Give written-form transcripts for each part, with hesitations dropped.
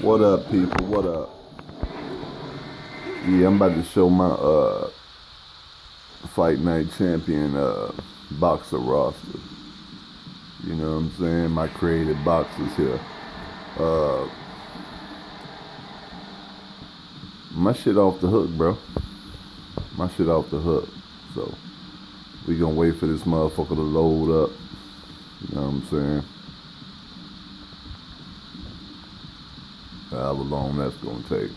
What up, people? What up? Yeah, I'm about to show my Fight Night Champion boxer roster. You know what I'm saying? My creative boxers here. Uh, my shit off the hook, bro. My shit off the hook. So we gonna wait for this motherfucker to load up. You know what I'm saying? However long that's gonna take.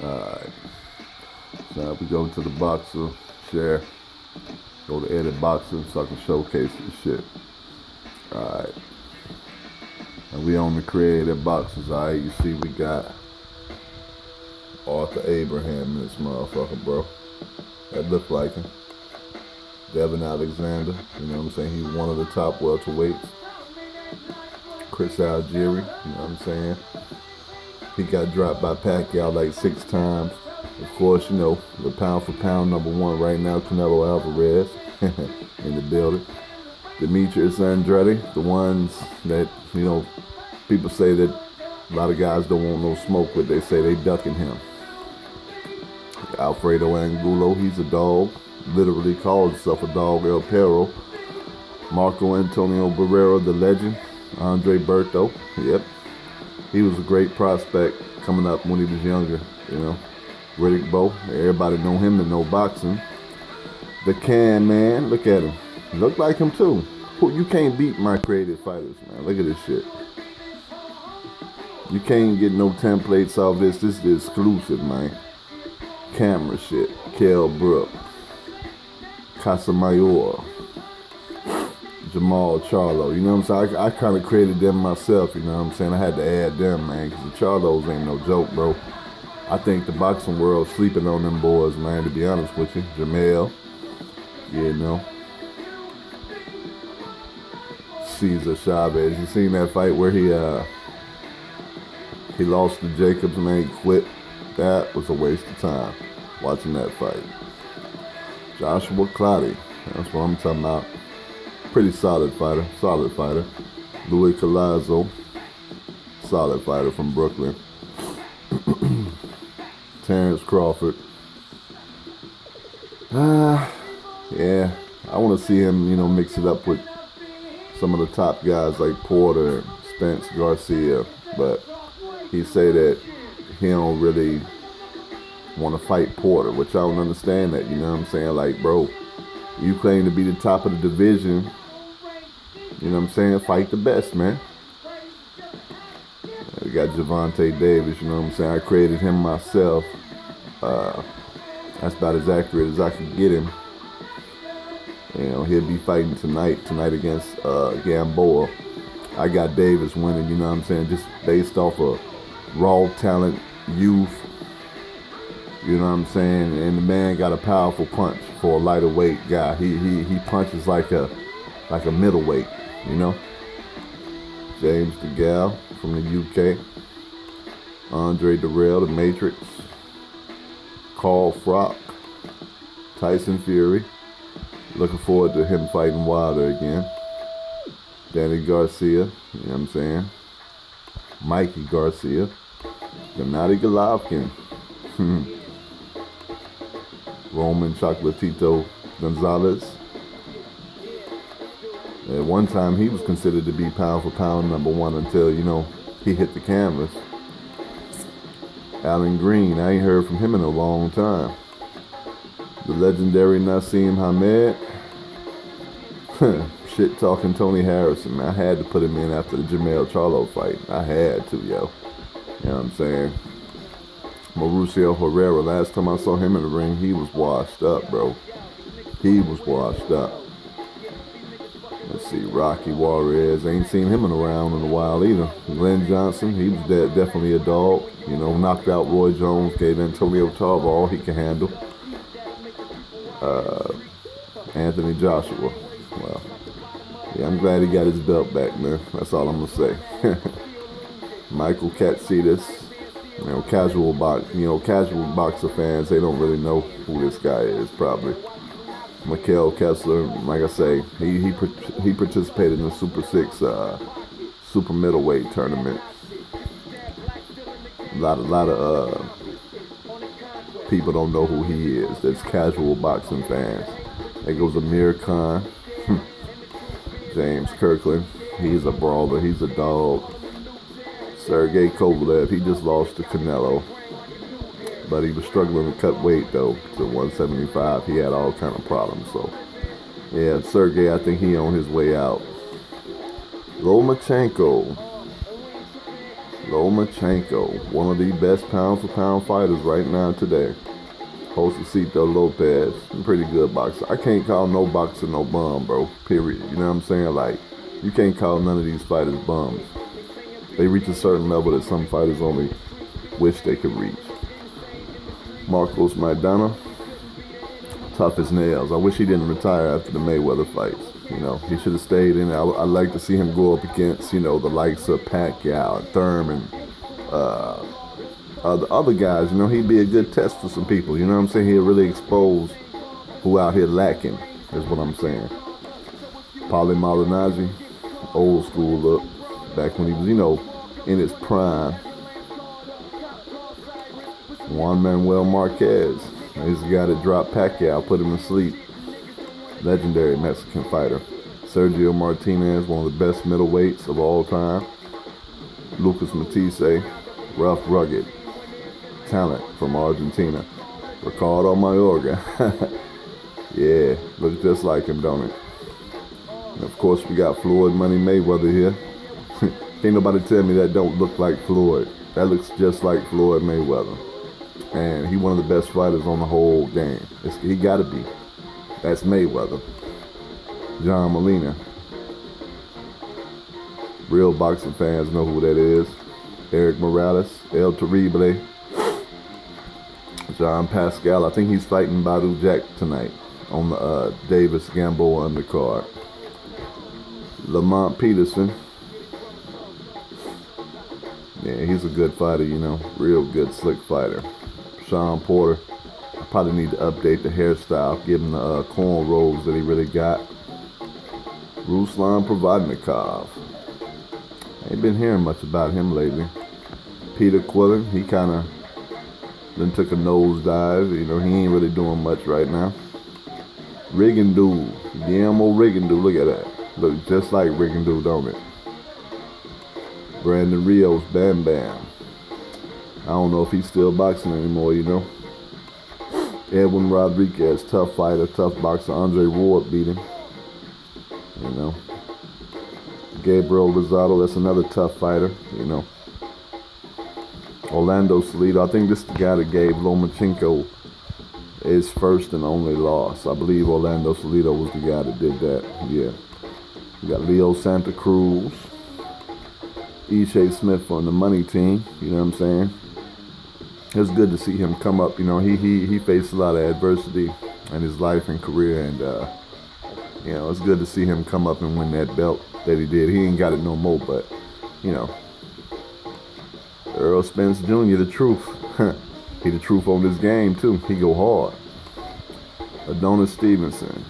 Alright. So now we go to the boxer, share, go to edit boxer so I can showcase this shit. Alright. And we on the creative boxes, alright? You see we got Arthur Abraham in this motherfucker, bro. That look like him. Devin Alexander, you know what I'm saying? He's one of the top welterweights. Chris Algieri, you know what I'm saying? He got dropped by Pacquiao like 6 times. Of course, you know, the pound for pound number 1 right now, Canelo Alvarez in the building. Demetrius Andrade, the ones that, you know, people say that a lot of guys don't want no smoke with. They say they ducking him. Alfredo Angulo, he's a dog. Literally calls himself a dog, El Perro. Marco Antonio Barrera, the legend. Andre Berto, yep. He was a great prospect coming up when he was younger, you know. Riddick Bowe, everybody know him to know boxing. The Can Man, look at him. Look like him too. You can't beat my creative fighters, man. Look at this shit. You can't get no templates off this. This is exclusive, man. Camera shit. Kell Brook. Casamayor. Jamal Charlo. You know what I'm saying? I kind of created them myself, you know what I'm saying? I had to add them, man, because the Charlos ain't no joke, bro. I think the boxing world sleeping on them boys, man, to be honest with you. Jamel. You know. Cesar Chavez. You seen that fight where he lost to Jacobs, man, he quit? That was a waste of time, watching that fight. Joshua Clottey. That's what I'm talking about. Pretty solid fighter. Solid fighter. Louis Collazo. Solid fighter from Brooklyn. Terrence Crawford. Yeah. I want to see him, you know, mix it up with some of the top guys like Porter and Spence Garcia. But he say that he don't really want to fight Porter, which I don't understand that, you know what I'm saying? Like, bro, you claim to be the top of the division, you know what I'm saying? Fight the best, man. We got Javante Davis, you know what I'm saying? I created him myself. That's about as accurate as I could get him. You know, he'll be fighting tonight against Gamboa. I got Davis winning, you know what I'm saying? Just based off of raw talent, youth, you know what I'm saying? And the man got a powerful punch for a lighter weight guy. He punches like a middleweight, you know? James DeGale from the UK. Andre Darrell, the Matrix. Carl Frock. Tyson Fury. Looking forward to him fighting Wilder again. Danny Garcia, you know what I'm saying? Mikey Garcia. Gennady Golovkin. Roman Chocolatito Gonzalez. At one time, he was considered to be pound for pound number 1 until, you know, he hit the canvas. Alan Green, I ain't heard from him in a long time. The legendary Nassim Hamed. Shit talking Tony Harrison, man. I had to put him in after the Jamel Charlo fight. I had to, yo. You know what I'm saying? Mauricio Herrera, last time I saw him in the ring, he was washed up, bro. He was washed up. Let's see, Rocky Juarez, ain't seen him around in a while either. Glenn Johnson, he was definitely a dog. You know, knocked out Roy Jones, gave Antonio Tarver all he can handle. Anthony Joshua, well, yeah, I'm glad he got his belt back, man. That's all I'm gonna say. Michael Katsidas, you know, casual boxer fans, they don't really know who this guy is, probably. Mikhail Kessler, like I say, he participated in the Super Six super middleweight tournament. A lot of people don't know who he is. That's casual boxing fans. There goes Amir Khan, James Kirkland. He's a brawler. He's a dog. Sergey Kovalev. He just lost to Canelo, but he was struggling to cut weight though to 175. He had all kind of problems. So yeah, Sergey, I think he on his way out. Lomachenko, one of the best pound for pound fighters right now today. Josecito Lopez, pretty good boxer. I can't call no boxer no bum, bro. Period. You know what I'm saying? Like, you can't call none of these fighters bums. They reach a certain level that some fighters only wish they could reach. Marcos Maidana, tough as nails. I wish he didn't retire after the Mayweather fights. You know, he should have stayed in. I'd like to see him go up against, the likes of Pacquiao, Thurman, other guys. He'd be a good test for some people. You know what I'm saying? He'll really expose who out here lacking, is what I'm saying. Paulie Malignaggi, old school look, back when he was, in his prime. Juan Manuel Marquez, he's the guy that dropped Pacquiao, put him to sleep. Legendary Mexican fighter. Sergio Martinez, one of the best middleweights of all time. Lucas Matisse, rough, rugged talent from Argentina. Ricardo Mayorga, yeah, looks just like him, don't it? And of course, we got Floyd Money Mayweather here. Can't nobody tell me that don't look like Floyd. That looks just like Floyd Mayweather. And he one of the best fighters on the whole game. He got to be. That's Mayweather. John Molina. Real boxing fans know who that is. Eric Morales, El Terrible. John Pascal. I think he's fighting Badu Jack tonight on the Davis Gamboa undercard. Lamont Peterson. Yeah, he's a good fighter, real good, slick fighter. Sean Porter. I probably need to update the hairstyle, give him the cornrows that he really got. Ruslan Provodnikov. I ain't been hearing much about him lately. Peter Quillen, he kind of then took a nosedive. He ain't really doing much right now. Rigondeaux, Guillermo Rigondeaux, look at that. Look just like Rigondeaux, don't it? Brandon Rios, Bam Bam. I don't know if he's still boxing anymore, Edwin Rodriguez, tough fighter, tough boxer. Andre Ward beat him. Gabriel Rosado, that's another tough fighter, Orlando Salido, I think this is the guy that gave Lomachenko his first and only loss. I believe Orlando Salido was the guy that did that, yeah. We got Leo Santa Cruz. Ishe Smith on the money team, you know what I'm saying? It's good to see him come up, he faced a lot of adversity in his life and career, and it's good to see him come up and win that belt that he did. He ain't got it no more, but Earl Spence Jr., the truth. He the truth on this game too. He go hard. Adonis Stevenson.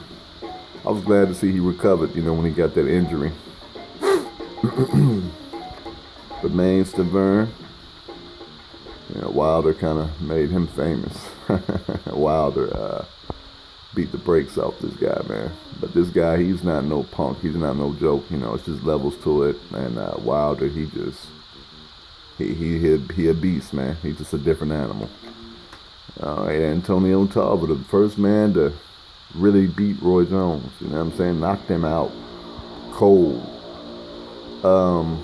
I was glad to see he recovered, when he got that injury. Romain Stavern. Wilder kind of made him famous. Wilder beat the brakes off this guy, man. But this guy, he's not no punk. He's not no joke. It's just levels to it. And Wilder, he a beast, man. He's just a different animal. All right, Antonio Tarver, the first man to really beat Roy Jones. You know what I'm saying? Knocked him out cold. Tarver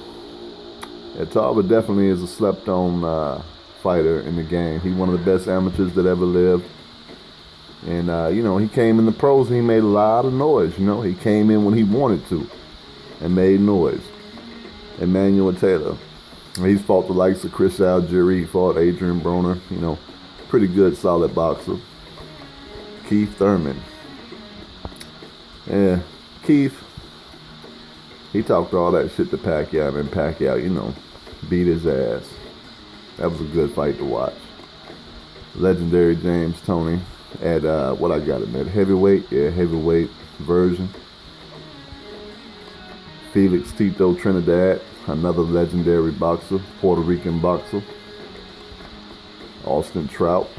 definitely is a slept-on fighter in the game. He's one of the best amateurs that ever lived. And, he came in the pros and he made a lot of noise. He came in when he wanted to and made noise. Emmanuel Taylor. He's fought the likes of Chris Algieri. He fought Adrian Broner. Pretty good, solid boxer. Keith Thurman. Yeah, Keith. He talked all that shit to Pacquiao, and Pacquiao, beat his ass. That was a good fight to watch. Legendary James Toney. at what I got him at, heavyweight, yeah, heavyweight version. Felix Tito Trinidad, another legendary boxer, Puerto Rican boxer. Austin Trout,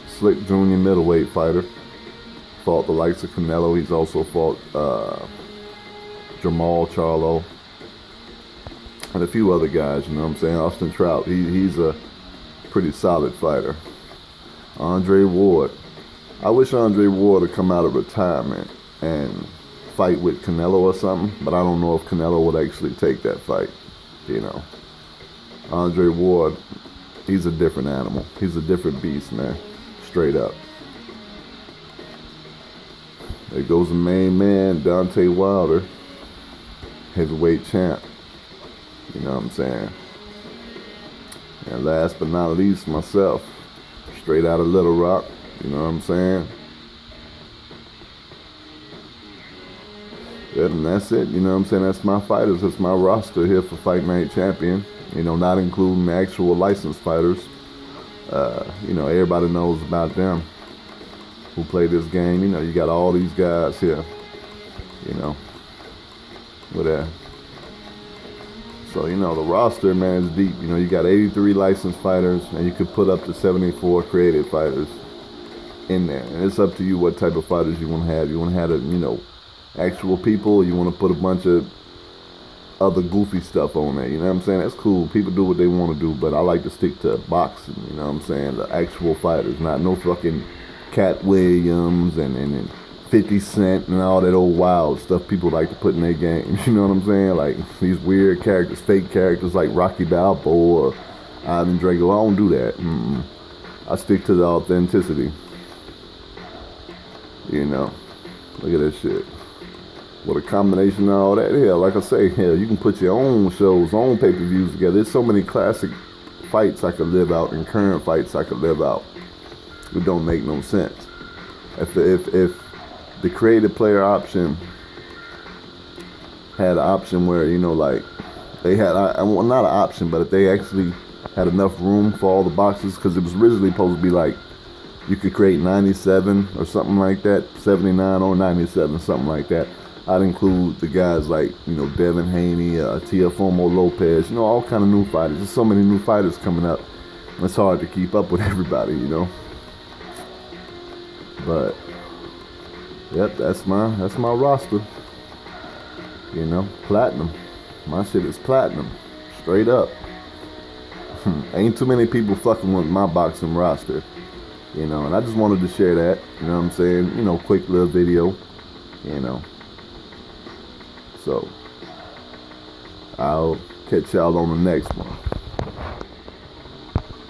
slick junior middleweight fighter. Fought the likes of Canelo. He's also fought Jamal Charlo and a few other guys, you know what I'm saying? Austin Trout, he's a pretty solid fighter. Andre Ward. I wish Andre Ward would come out of retirement and fight with Canelo or something, but I don't know if Canelo would actually take that fight, you know. Andre Ward, he's a different animal. He's a different beast, man. Straight up. There goes the main man, Deontay Wilder, heavyweight champ. You know what I'm saying? And last but not least, myself, straight out of Little Rock. You know what I'm saying? Yeah, and that's it. You know what I'm saying? That's my fighters. That's my roster here for Fight Night Champion. You know, not including the actual licensed fighters. You know, everybody knows about them who play this game. You know, you got all these guys here. You know, with that. So, you know, the roster, man, is deep. You know, you got 83 licensed fighters, and you could put up to 74 creative fighters in there. And it's up to you what type of fighters you want to have. You want to have, you know, actual people, or you want to put a bunch of other goofy stuff on there. You know what I'm saying? That's cool. People do what they want to do, but I like to stick to boxing. You know what I'm saying? The actual fighters, not no fucking Cat Williams and 50 Cent and all that old wild stuff people like to put in their games. You know what I'm saying? Like these weird characters, fake characters like Rocky Balboa or Ivan Drago. I don't do that. I stick to the authenticity. You know, look at that shit. With a combination of all that, hell, like I say, hell, you can put your own shows, own pay-per-views together. There's so many classic fights I could live out and current fights I could live out. It don't make no sense. If the creative player option had an option where, you know, like they had, well, not an option, but if they actually had enough room for all the boxes, because it was originally supposed to be like you could create 97 or something like that, 79 or 97, something like that. I'd include the guys like, you know, Devin Haney, Teofimo Lopez, you know, all kind of new fighters. There's so many new fighters coming up. It's hard to keep up with everybody, you know. But yep, that's my roster. You know, platinum. My shit is platinum, straight up. Ain't too many people fucking with my boxing roster. You know, and I just wanted to share that. You know what I'm saying? You know, quick little video. You know. So I'll catch y'all on the next one.